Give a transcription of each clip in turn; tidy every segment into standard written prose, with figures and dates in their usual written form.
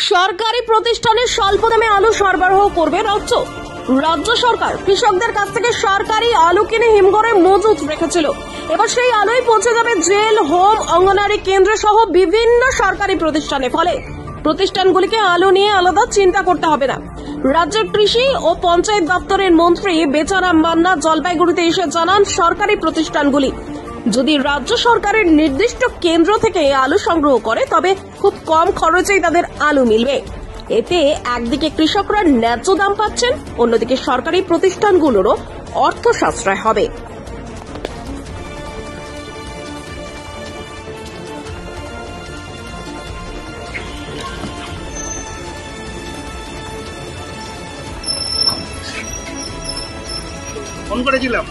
সরকারি প্রতিষ্ঠানে স্বল্প দামে আলু সরবরাহ করবে রাজ্য সরকার। কৃষকদের কাছ থেকে সরকারি আলু কিনে হিমঘরে মজুত রেখেছিল। এবার সেই আলুই পৌঁছে যাবে জেল, হোম, অঙ্গনারী কেন্দ্র সহ বিভিন্ন সরকারি প্রতিষ্ঠানে। ফলে প্রতিষ্ঠানগুলিকে আলু নিয়ে আলাদা চিন্তা করতে হবে না। রাজ্যের কৃষি ও পঞ্চায়েত দপ্তরের মন্ত্রী বেচারাম মান্না জলপাইগুড়িতে এসে জানান, সরকারি প্রতিষ্ঠানগুলি যদি রাজ্য সরকারের নির্দিষ্ট কেন্দ্র থেকে আলু সংগ্রহ করে তবে খুব কম খরচেই তাদের আলু মিলবে। এতে একদিকে কৃষকরা ন্যায্য দাম পাচ্ছেন, অন্যদিকে সরকারি প্রতিষ্ঠানগুলোরও অর্থ সাশ্রয় হবে। ফোন করেছিলাম।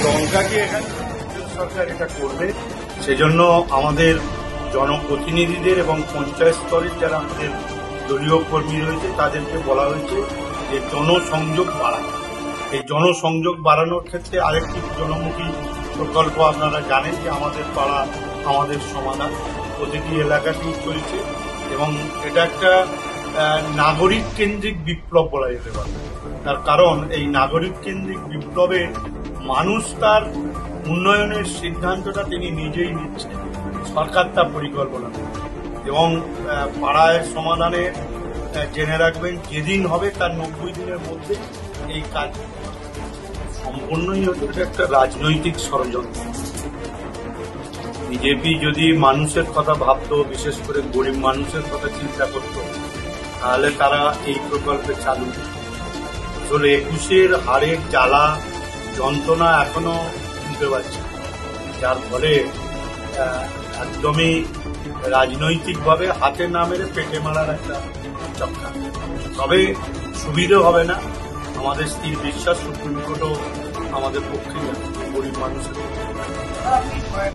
লঙ্কা কি এখানে সরকার এটা করবে, সেজন্য আমাদের জনপ্রতিনিধিদের এবং পঞ্চায়েত স্তরের যারা আমাদের দলীয় কর্মী রয়েছে তাদেরকে বলা হয়েছে যে জনসংযোগ বাড়ানো। এই জনসংযোগ বাড়ানোর ক্ষেত্রে আরেকটি জনমুখী প্রকল্প আপনারা জানেন যে আমাদের পাড়া আমাদের সমাধান প্রতিটি এলাকাতেই চলছে এবং এটা একটা নাগরিক কেন্দ্রিক বিপ্লব বলা যেতে পারে। তার কারণ এই নাগরিক কেন্দ্রিক বিপ্লবে মানুষ তার উন্নয়নের সিদ্ধান্তটা তিনি নিজেই নিচ্ছেন, সরকার তার পরিকল্পনা এবং পাড়ায় সমাধানে জেনে রাখবেন যেদিন হবে তার 90 দিনের মধ্যে এই কাজ সম্পূর্ণই হচ্ছে একটা রাজনৈতিক ষড়যন্ত্র। বিজেপি যদি মানুষের কথা ভাবতো, বিশেষ করে গরিব মানুষের কথা চিন্তা করত, তাহলে তারা এই প্রকল্পে চালু। আসলে 21-এর হারের জ্বালা যন্ত্রণা এখনো শুনতে পাচ্ছি, যার ফলে একদমই রাজনৈতিকভাবে হাতে না মেরে পেটে মারার একটা চক্রা। তবে সুবিধে হবে না, আমাদের স্থির বিশ্বাস সুপ্রিম কোর্টও আমাদের পক্ষে গরিব মানুষের